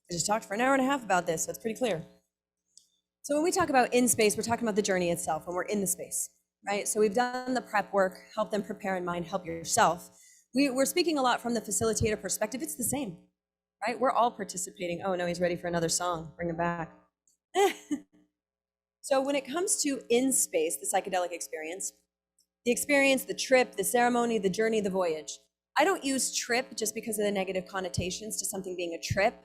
I just talked for an hour and a half about this, so it's pretty clear. So when we talk about in space, we're talking about the journey itself when we're in the space, right? So we've done the prep work, help them prepare in mind, help yourself. We're speaking a lot from the facilitator perspective. It's the same, right? We're all participating. Oh no, he's ready for another song. Bring him back. So when it comes to in space, the psychedelic experience, the trip, the ceremony, the journey, the voyage. I don't use trip just because of the negative connotations to something being a trip.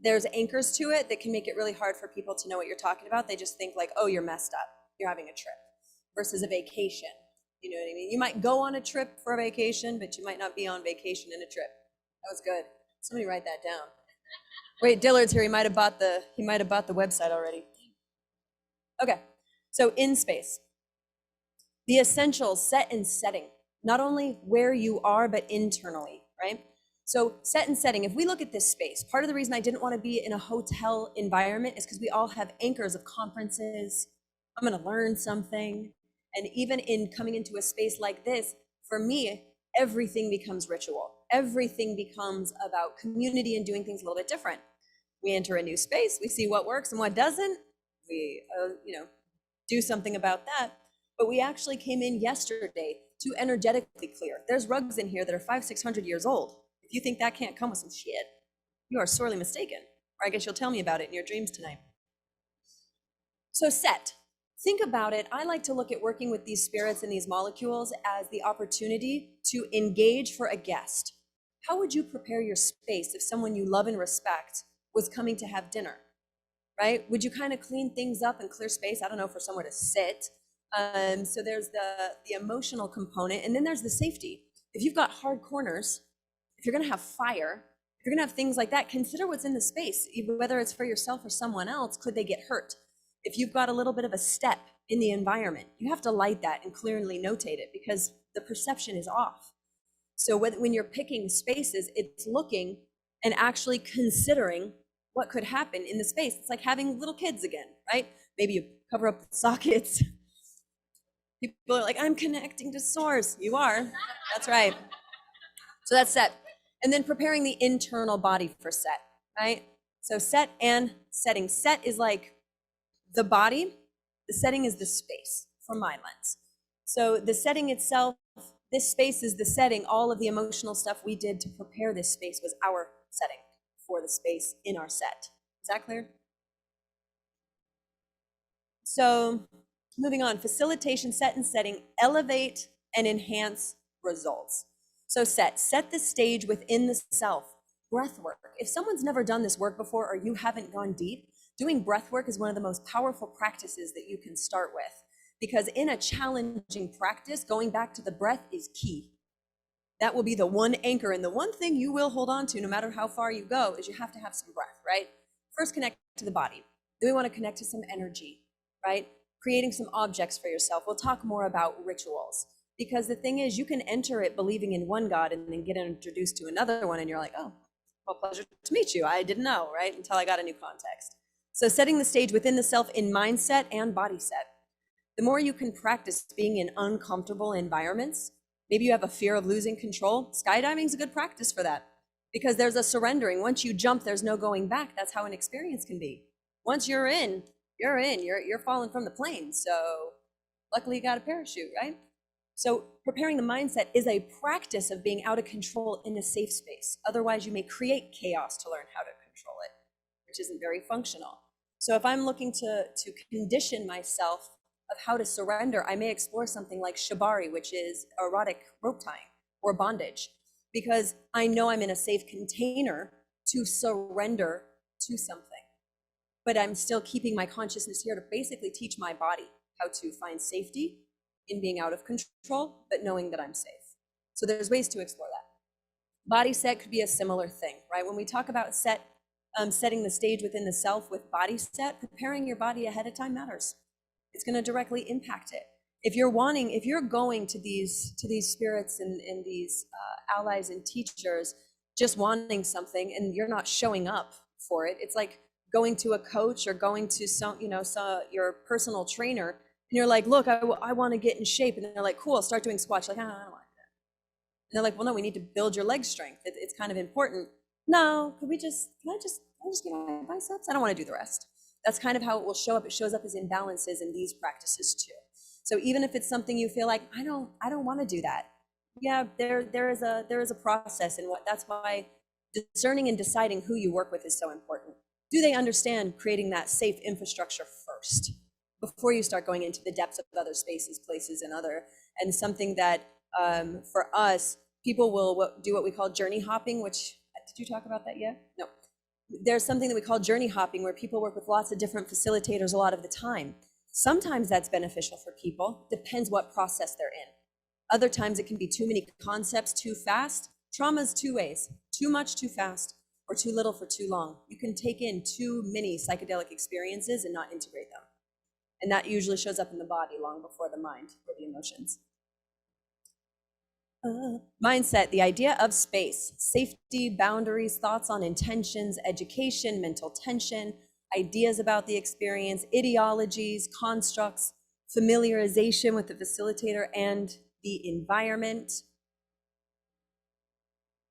There's anchors to it that can make it really hard for people to know what you're talking about. They just think like, oh, you're messed up. You're having a trip versus a vacation. You know what I mean? You might go on a trip for a vacation, but you might not be on vacation in a trip. That was good. Somebody write that down. Wait, Dillard's here. He might have bought the website already. Okay, so in space. The essentials, set and setting, not only where you are, but internally, right? So set and setting, if we look at this space, part of the reason I didn't want to be in a hotel environment is because we all have anchors of conferences. I'm going to learn something. And even in coming into a space like this, for me, everything becomes ritual. Everything becomes about community and doing things a little bit different. We enter a new space, we see what works and what doesn't. We, do something about that. But we actually came in yesterday to energetically clear. There's rugs in here that are 500-600 years old. If you think that can't come with some shit, you are sorely mistaken. Or I guess you'll tell me about it in your dreams tonight. So set. Think about it. I like to look at working with these spirits and these molecules as the opportunity to engage for a guest. How would you prepare your space if someone you love and respect was coming to have dinner, right? Would you kind of clean things up and clear space? I don't know, for somewhere to sit. So there's the emotional component, and then there's the safety. If you've got hard corners, if you're gonna have fire, if you're gonna have things like that, consider what's in the space, whether it's for yourself or someone else. Could they get hurt? If you've got a little bit of a step in the environment, you have to light that and clearly notate it because the perception is off. So when you're picking spaces, it's looking and actually considering what could happen in the space. It's like having little kids again, right? Maybe you cover up the sockets. People are like, I'm connecting to source. You are, that's right. So that's set. And then preparing the internal body for set, right? So set and setting. Set is like the body, the setting is the space from my lens. So the setting itself, this space is the setting. All of the emotional stuff we did to prepare this space was our setting for the space in our set. Is that clear? So moving on, facilitation, set and setting, elevate and enhance results. So set the stage within the self. Breath work. If someone's never done this work before or you haven't gone deep, doing breath work is one of the most powerful practices that you can start with, because in a challenging practice, going back to the breath is key. That will be the one anchor, and the one thing you will hold on to no matter how far you go is you have to have some breath, right? First, connect to the body. Then we want to connect to some energy, right? Creating some objects for yourself. We'll talk more about rituals, because the thing is, you can enter it believing in one God and then get introduced to another one, and you're like, oh, well, pleasure to meet you. I didn't know, right? Until I got a new context. So setting the stage within the self in mindset and body set. The more you can practice being in uncomfortable environments, maybe you have a fear of losing control, skydiving is a good practice for that, because there's a surrendering. Once you jump, there's no going back. That's how an experience can be. Once you're in, you're falling from the plane. So luckily you got a parachute, right? So preparing the mindset is a practice of being out of control in a safe space. Otherwise you may create chaos to learn how to control it, which isn't very functional. So if I'm looking to condition myself of how to surrender, I may explore something like shibari, which is erotic rope tying or bondage, because I know I'm in a safe container to surrender to something. But I'm still keeping my consciousness here to basically teach my body how to find safety in being out of control, but knowing that I'm safe. So there's ways to explore that. Body set could be a similar thing, right? When we talk about setting the stage within the self with body set, preparing your body ahead of time matters. It's going to directly impact it. If you're going to these spirits and these allies and teachers just wanting something and you're not showing up for it, it's like going to a coach or going to your personal trainer and you're like, look, I want to get in shape, and they're like, cool, start doing squats. You're like, I don't want that. And they're like, well, no, we need to build your leg strength. It's kind of important. No, can I just I just get my biceps. I don't want to do the rest. That's kind of how it will show up. It shows up as imbalances in these practices too. So even if it's something you feel like, I don't want to do that. Yeah, there is a process, and that's why discerning and deciding who you work with is so important. Do they understand creating that safe infrastructure first before you start going into the depths of other spaces, places, and something that for us, people will do what we call journey hopping, which, did you talk about that yet? No. There's something that we call journey hopping where people work with lots of different facilitators a lot of the time. Sometimes that's beneficial for people, depends what process they're in. Other times it can be too many concepts too fast. Trauma is two ways: too much too fast, or too little for too long. You can take in too many psychedelic experiences and not integrate them. And that usually shows up in the body long before the mind or the emotions. Mindset, the idea of space, safety, boundaries, thoughts on intentions, education, mental tension, ideas about the experience, ideologies, constructs, familiarization with the facilitator and the environment.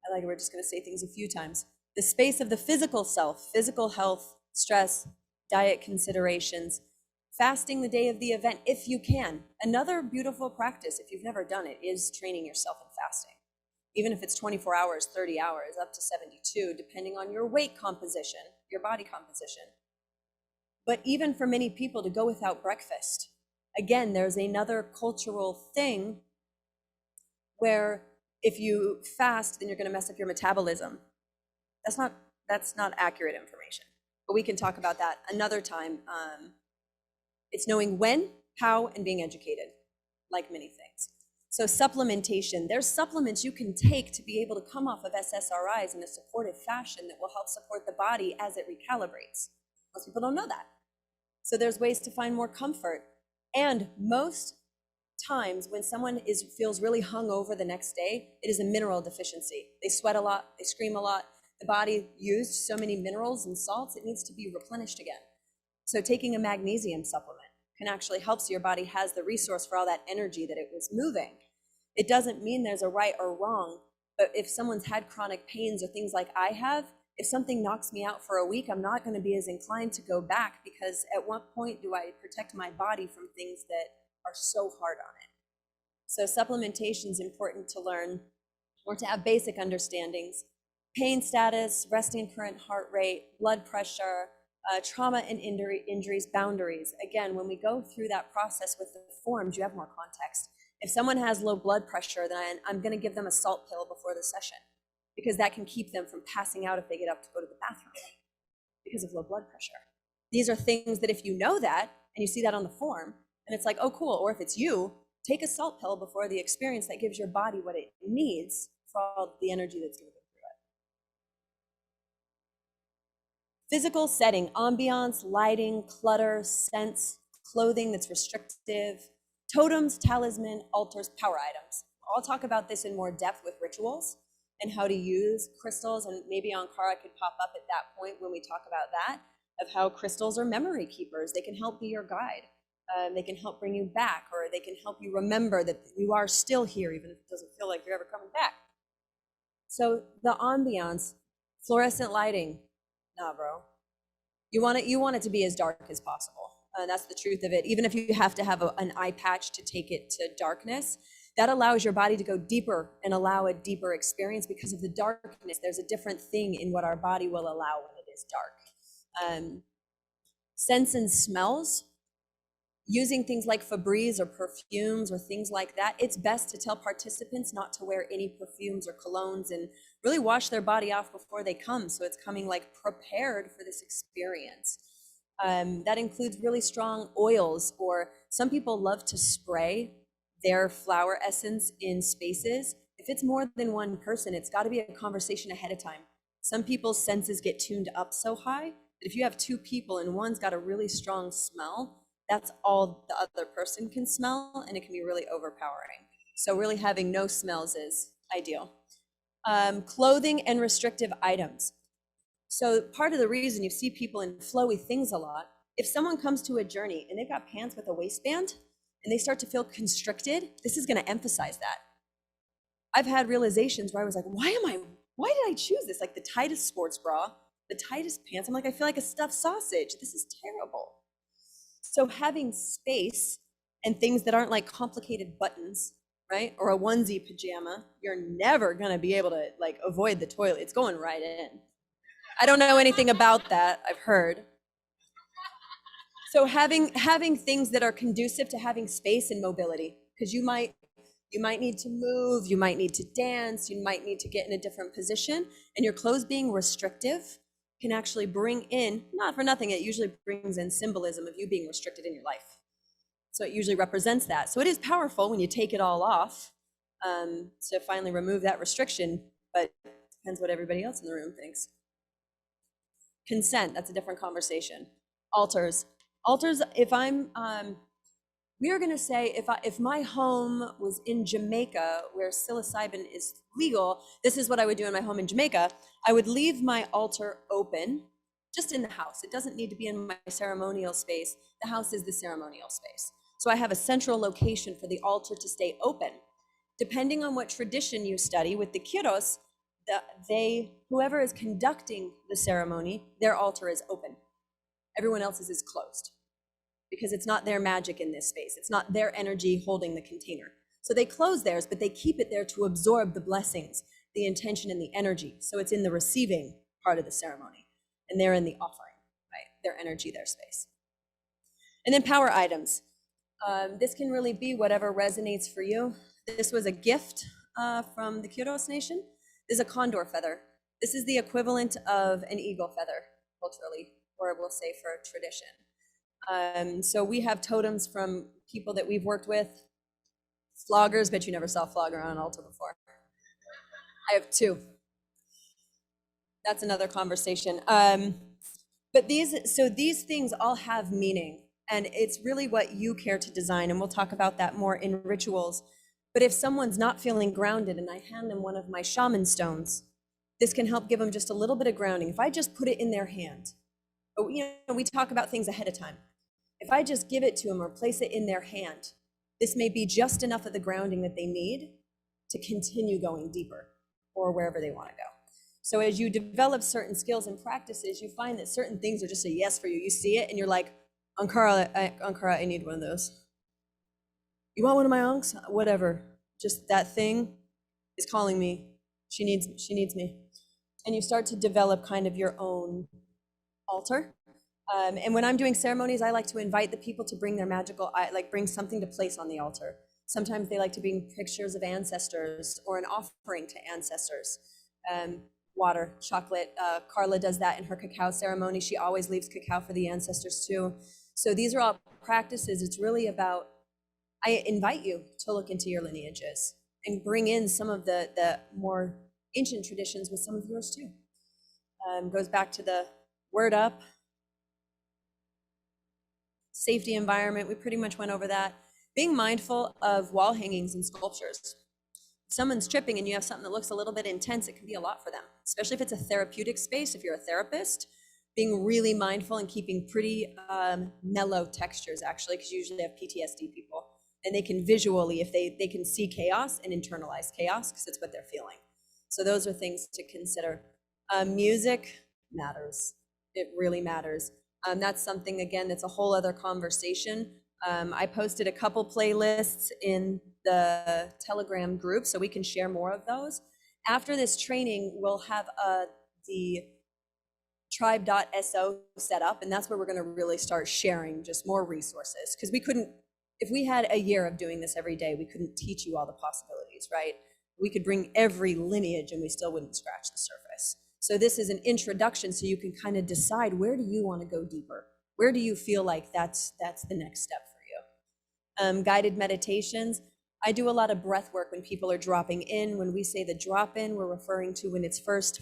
I like it, we're just going to say things a few times. The space of the physical self, physical health, stress, diet considerations, fasting the day of the event if you can. Another beautiful practice, if you've never done it, is training yourself in fasting. Even if it's 24 hours, 30 hours, up to 72, depending on your weight composition, your body composition. But even for many people to go without breakfast, again, there's another cultural thing where if you fast, then you're going to mess up your metabolism. That's not accurate information, but we can talk about that another time. It's knowing when, how, and being educated, like many things. So supplementation, there's supplements you can take to be able to come off of SSRIs in a supportive fashion that will help support the body as it recalibrates. Most people don't know that. So there's ways to find more comfort. And most times when someone feels really hungover the next day, it is a mineral deficiency. They sweat a lot, they scream a lot. The body used so many minerals and salts, it needs to be replenished again. So taking a magnesium supplement can actually help so your body has the resource for all that energy that it was moving. It doesn't mean there's a right or wrong, but if someone's had chronic pains or things like I have, if something knocks me out for a week, I'm not going to be as inclined to go back, because at what point do I protect my body from things that are so hard on it? So supplementation is important to learn or to have basic understandings. Pain status, resting current heart rate, blood pressure, trauma and injuries, boundaries. Again, when we go through that process with the forms, you have more context. If someone has low blood pressure, then I'm going to give them a salt pill before the session, because that can keep them from passing out if they get up to go to the bathroom because of low blood pressure. These are things that if you know that and you see that on the form, and it's like, oh, cool. Or if it's you, take a salt pill before the experience that gives your body what it needs for all the energy that's going to go through it. Physical setting, ambiance, lighting, clutter, scents, clothing that's restrictive, totems, talisman, altars, power items. I'll talk about this in more depth with rituals and how to use crystals, and maybe Ankara could pop up at that point when we talk about that, of how crystals are memory keepers. They can help be your guide. They can help bring you back, or they can help you remember that you are still here, even if it doesn't feel like you're ever coming back. So the ambiance, fluorescent lighting, nah, bro. You want it to be as dark as possible. That's the truth of it. Even if you have to have an eye patch to take it to darkness, that allows your body to go deeper and allow a deeper experience. Because of the darkness, there's a different thing in what our body will allow when it is dark. Scents and smells, using things like Febreze or perfumes or things like that, it's best to tell participants not to wear any perfumes or colognes and really wash their body off before they come, so it's coming like prepared for this experience. That includes really strong oils, or some people love to spray their flower essence in spaces. If it's more than one person, it's got to be a conversation ahead of time. Some people's senses get tuned up so high that if you have two people and one's got a really strong smell, that's all the other person can smell, and it can be really overpowering. So really having no smells is ideal. Clothing and restrictive items. So part of the reason you see people in flowy things a lot, if someone comes to a journey and they've got pants with a waistband and they start to feel constricted, this is going to emphasize that. I've had realizations where I was like, why did I choose this? Like the tightest sports bra, the tightest pants. I'm like, I feel like a stuffed sausage. This is terrible. So having space and things that aren't like complicated buttons, right? Or a onesie pajama, you're never gonna be able to like avoid the toilet. It's going right in. I don't know anything about that, I've heard. So having things that are conducive to having space and mobility, because you might need to move, you might need to dance, you might need to get in a different position, and your clothes being restrictive can actually bring in, not for nothing, it usually brings in symbolism of you being restricted in your life. So it usually represents that. So it is powerful when you take it all off to finally remove that restriction, but it depends what everybody else in the room thinks. Consent, that's a different conversation. Altars, if I'm, we are gonna say if my home was in Jamaica where psilocybin is legal, this is what I would do in my home in Jamaica. I would leave my altar open, just in the house. It doesn't need to be in my ceremonial space. The house is the ceremonial space. So I have a central location for the altar to stay open. Depending on what tradition you study, with the Quiros, whoever is conducting the ceremony, their altar is open. Everyone else's is closed because it's not their magic in this space. It's not their energy holding the container. So they close theirs, but they keep it there to absorb the blessings, the intention, and the energy. So it's in the receiving part of the ceremony, and they're in the offering, right? Their energy, their space. And then power items. This can really be whatever resonates for you. This was a gift from the Quiros Nation. This is a condor feather. This is the equivalent of an eagle feather, culturally, or we'll say for tradition. So we have totems from people that we've worked with. Floggers, bet you never saw a flogger on an altar before. I have 2. That's another conversation. But these things all have meaning, and it's really what you care to design, and we'll talk about that more in rituals. But if someone's not feeling grounded and I hand them one of my shaman stones, this can help give them just a little bit of grounding. If I just put it in their hand, we talk about things ahead of time. If I just give it to them or place it in their hand, this may be just enough of the grounding that they need to continue going deeper or wherever they want to go. So as you develop certain skills and practices, you find that certain things are just a yes for you. You see it and you're like, Ankara, I need one of those. You want one of my unks? Whatever. Just that thing is calling me. She needs me. And you start to develop kind of your own altar. And when I'm doing ceremonies, I like to invite the people to bring their bring something to place on the altar. Sometimes they like to bring pictures of ancestors or an offering to ancestors. Water, chocolate. Carla does that in her cacao ceremony. She always leaves cacao for the ancestors too. So these are all practices. It's really about, I invite you to look into your lineages and bring in some of the more ancient traditions with some of yours too. Goes back to the word up. Safety environment, we pretty much went over that. Being mindful of wall hangings and sculptures. If someone's tripping and you have something that looks a little bit intense, it can be a lot for them, especially if it's a therapeutic space. If you're a therapist, being really mindful and keeping pretty mellow textures, actually, because you usually have PTSD people, and they can visually, if they can see chaos and internalize chaos because it's what they're feeling. So those are things to consider. Music matters. It really matters. That's something, again, that's a whole other conversation. I posted a couple playlists in the Telegram group, so we can share more of those. After this training, we'll have the tribe.so set up, and that's where we're going to really start sharing just more resources, because if we had a year of doing this every day, we couldn't teach you all the possibilities, right? We could bring every lineage and we still wouldn't scratch the surface. So this is an introduction, so you can kind of decide, where do you want to go deeper? Where do you feel like that's the next step for you? Guided meditations. I do a lot of breath work when people are dropping in. When we say the drop in, we're referring to when it's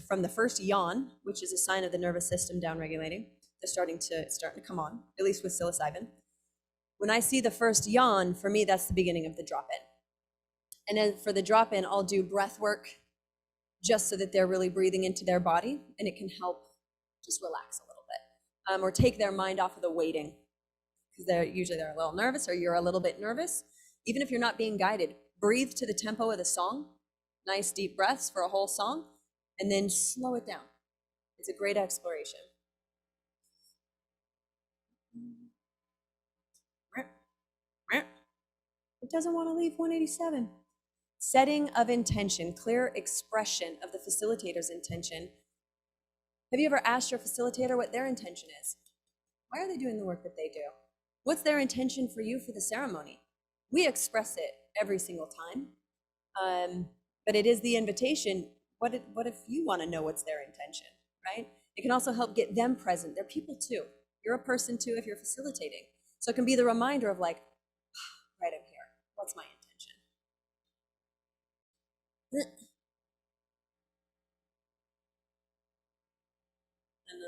from the first yawn, which is a sign of the nervous system downregulating. They're starting to come on, at least with psilocybin. When I see the first yawn, for me, that's the beginning of the drop in. And then for the drop in, I'll do breath work just so that they're really breathing into their body, and it can help just relax a little bit, or take their mind off of the waiting, because they're a little nervous, or you're a little bit nervous. Even if you're not being guided, breathe to the tempo of the song, nice deep breaths for a whole song, and then slow it down. It's a great exploration. It doesn't want to leave 187. Setting of intention, clear expression of the facilitator's intention. Have you ever asked your facilitator what their intention is? Why are they doing the work that they do? What's their intention for you for the ceremony? We express it every single time, but it is the invitation. What if you want to know what's their intention, right? It can also help get them present. They're people too. You're a person too if you're facilitating. So it can be the reminder of like, right, I'm here. What's my intention? And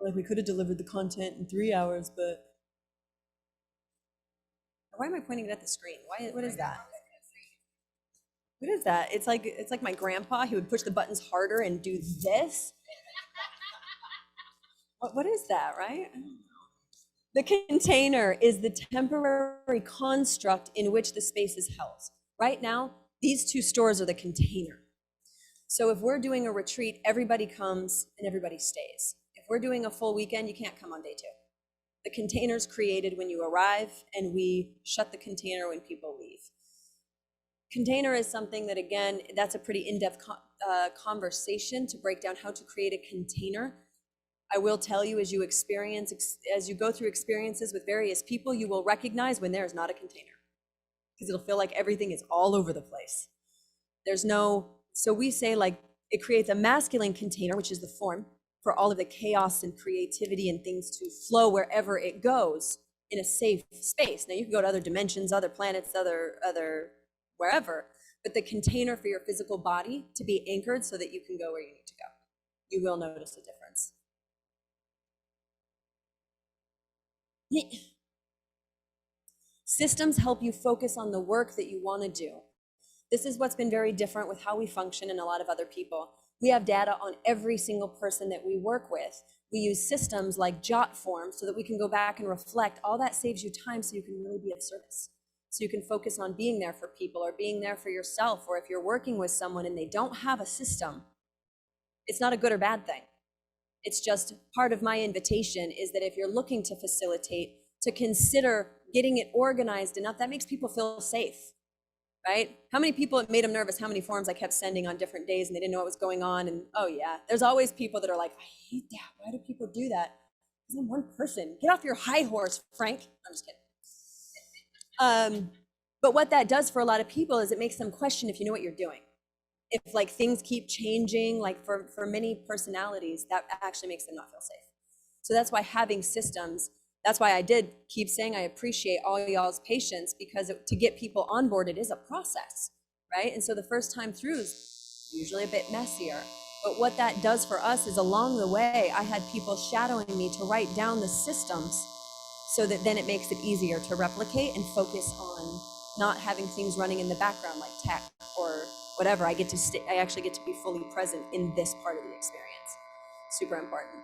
like we could have delivered the content in 3 hours, but why am I pointing it at the screen? What is that? What is that? It's like my grandpa. He would push the buttons harder and do this. What is that, right? The container is the temporary construct in which the space is held. Right now, these two stores are the container. So if we're doing a retreat, everybody comes and everybody stays. If we're doing a full weekend, you can't come on day 2. The container's created when you arrive, and we shut the container when people leave. Container is something that, again, that's a pretty in-depth conversation to break down how to create a container. I will tell you, as you go through experiences with various people, you will recognize when there is not a container, because it'll feel like everything is all over the place. So we say, like, it creates a masculine container, which is the form, for all of the chaos and creativity and things to flow wherever it goes in a safe space. Now you can go to other dimensions, other planets, other wherever, but the container for your physical body to be anchored so that you can go where you need to go. You will notice a difference. Systems help you focus on the work that you want to do. This is what's been very different with how we function and a lot of other people. We have data on every single person that we work with. We use systems like Jotform so that we can go back and reflect. All that saves you time so you can really be of service. So you can focus on being there for people or being there for yourself, or if you're working with someone and they don't have a system, it's not a good or bad thing. It's just part of my invitation is that if you're looking to facilitate, to consider getting it organized enough, that makes people feel safe. Right? How many people it made them nervous? How many forms I kept sending on different days and they didn't know what was going on? And oh yeah, there's always people that are like, I hate that. Why do people do that? Because I'm one person. Get off your high horse, Frank. I'm just kidding. But what that does for a lot of people is it makes them question if you know what you're doing. If like things keep changing, like for many personalities, that actually makes them not feel safe. So that's why having systems. That's why I did keep saying I appreciate all y'all's patience, because to get people on board, it is a process, right? And so the first time through is usually a bit messier. But what that does for us is along the way, I had people shadowing me to write down the systems so that then it makes it easier to replicate and focus on not having things running in the background like tech or whatever. I actually get to be fully present in this part of the experience. Super important.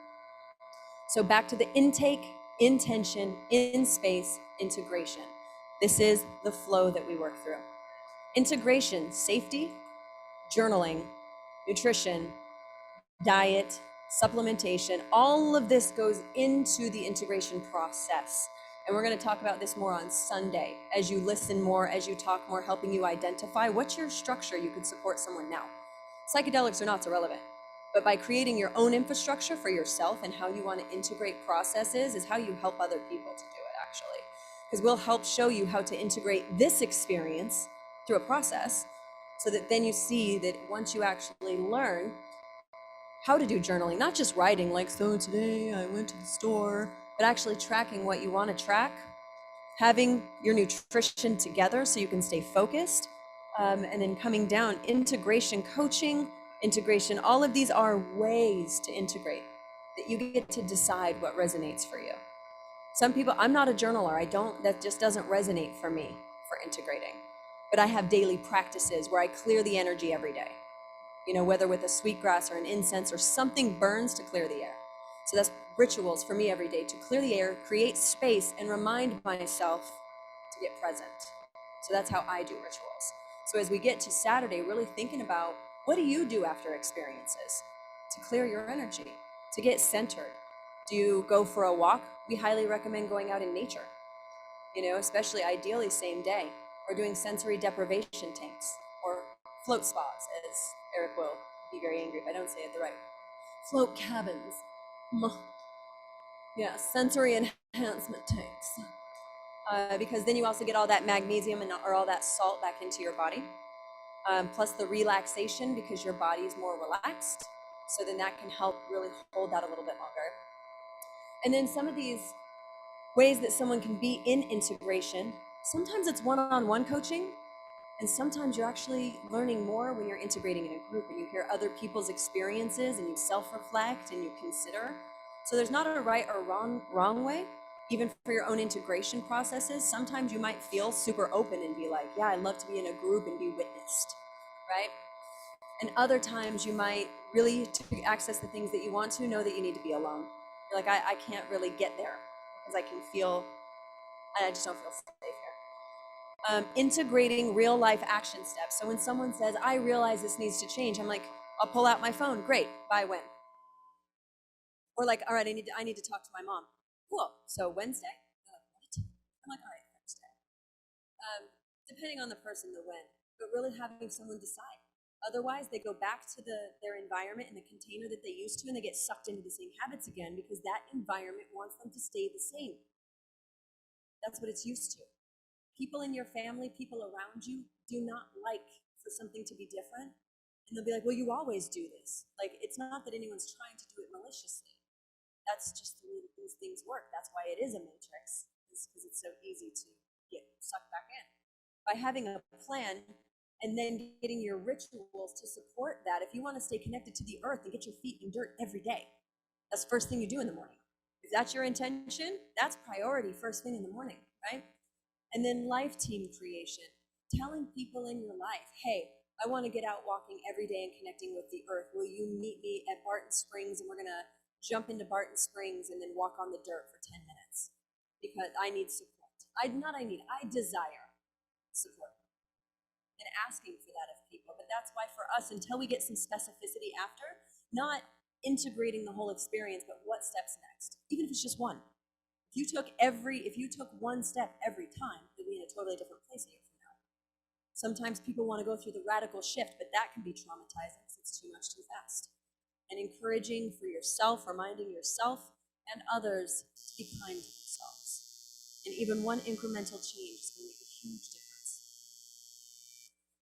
So back to the intake, intention, in space, integration. This is the flow that we work through. Integration, safety, journaling, nutrition, diet, supplementation, all of this goes into the integration process. And we're going to talk about this more on Sunday as you listen more, as you talk more, helping you identify what's your structure you could support someone now. Psychedelics are not irrelevant. But by creating your own infrastructure for yourself and how you want to integrate processes is how you help other people to do it, actually. Because we'll help show you how to integrate this experience through a process so that then you see that once you actually learn how to do journaling, not just writing like, so today I went to the store, but actually tracking what you want to track, having your nutrition together so you can stay focused, and then coming down, integration coaching, integration, all of these are ways to integrate that you get to decide what resonates for you. Some people, I'm not a journaler, that just doesn't resonate for me for integrating. But I have daily practices where I clear the energy every day. You know, whether with a sweetgrass or an incense or something burns to clear the air. So that's rituals for me every day, to clear the air, create space, and remind myself to get present. So that's how I do rituals. So as we get to Saturday, really thinking about What do you do after experiences to clear your energy, to get centered? Do you go for a walk? We highly recommend going out in nature, especially ideally same day, or doing sensory deprivation tanks, or float spas, as Eric will be very angry if I don't say it the right. Float cabins. Yeah, sensory enhancement tanks. Because then you also get all that magnesium or all that salt back into your body. Plus the relaxation, because your body is more relaxed. So then that can help really hold that a little bit longer. And then some of these ways that someone can be in integration, sometimes it's one-on-one coaching, and sometimes you're actually learning more when you're integrating in a group and you hear other people's experiences and you self-reflect and you consider. So there's not a right or wrong way. Even for your own integration processes, sometimes you might feel super open and be like, yeah, I'd love to be in a group and be witnessed, right? And other times you might really, to access the things that you want to, know that you need to be alone. You're like, I can't really get there because I just don't feel safe here. Integrating real life action steps. So when someone says, I realize this needs to change, I'm like, I'll pull out my phone. Great, by when? Or like, all right, I need to talk to my mom. Cool. So Wednesday? What? I'm like, all right, Thursday. Depending on the person, the when, but really having someone decide. Otherwise, they go back to their environment and the container that they used to, and they get sucked into the same habits again because that environment wants them to stay the same. That's what it's used to. People in your family, people around you, do not like for something to be different. And they'll be like, well, you always do this. Like, it's not that anyone's trying to do it maliciously. That's just the way that these things work. That's why it is a matrix, because it's so easy to get sucked back in. By having a plan and then getting your rituals to support that, if you want to stay connected to the earth and get your feet in dirt every day, that's the first thing you do in the morning. If that's your intention, that's priority first thing in the morning, right? And then life team creation, telling people in your life, hey, I want to get out walking every day and connecting with the earth. Will you meet me at Barton Springs, and we're going to jump into Barton Springs and then walk on the dirt for 10 minutes because I need support. I desire support and asking for that of people. But that's why for us, until we get some specificity after, not integrating the whole experience, but what steps next, even if it's just one. If you took one step every time, you'll be in a totally different place a year from now. Sometimes people want to go through the radical shift, but that can be traumatizing because it's too much too fast. And encouraging for yourself, reminding yourself and others to be kind to themselves. And even one incremental change is going to make a huge difference.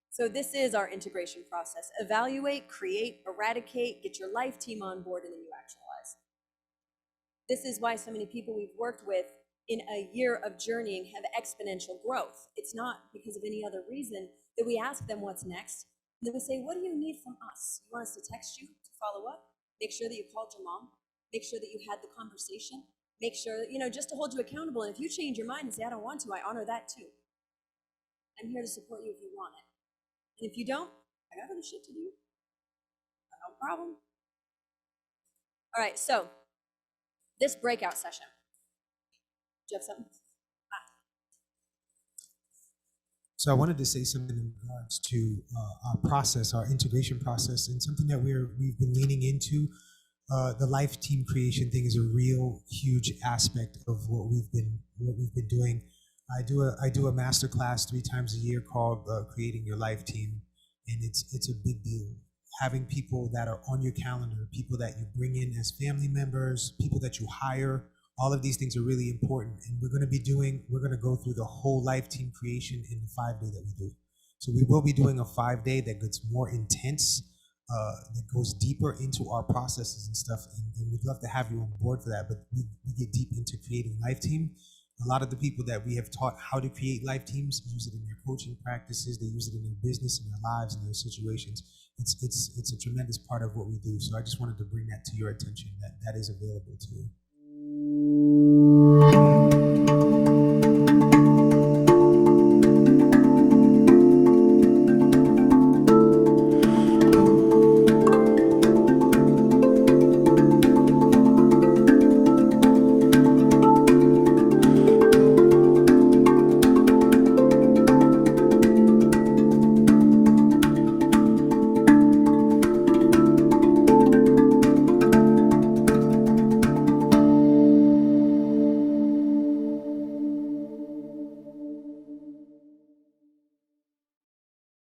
So this is our integration process. Evaluate, create, eradicate, get your life team on board, and then you actualize. This is why so many people we've worked with in a year of journeying have exponential growth. It's not because of any other reason that we ask them what's next. And then we say, what do you need from us? You want us to text you to follow up? Make sure that you called your mom. Make sure that you had the conversation. Make sure, just to hold you accountable. And if you change your mind and say, I don't want to, I honor that too. I'm here to support you if you want it. And if you don't, I got other shit to do. No problem. All right, so this breakout session. Do you have something? So I wanted to say something in regards to our process, our integration process, and something that we've been leaning into. The life team creation thing is a real huge aspect of what we've been doing. I do a master class 3 times a year called Creating Your Life Team, and it's a big deal. Having people that are on your calendar, people that you bring in as family members, people that you hire. All of these things are really important, and we're going to go through the whole life team creation in the 5-day that we do. So we will be doing a 5-day that gets more intense, that goes deeper into our processes and stuff, and we'd love to have you on board for that, but we get deep into creating life team. A lot of the people that we have taught how to create life teams use it in their coaching practices, they use it in their business, in their lives, in their situations. It's a tremendous part of what we do, so I just wanted to bring that to your attention, that is available to you.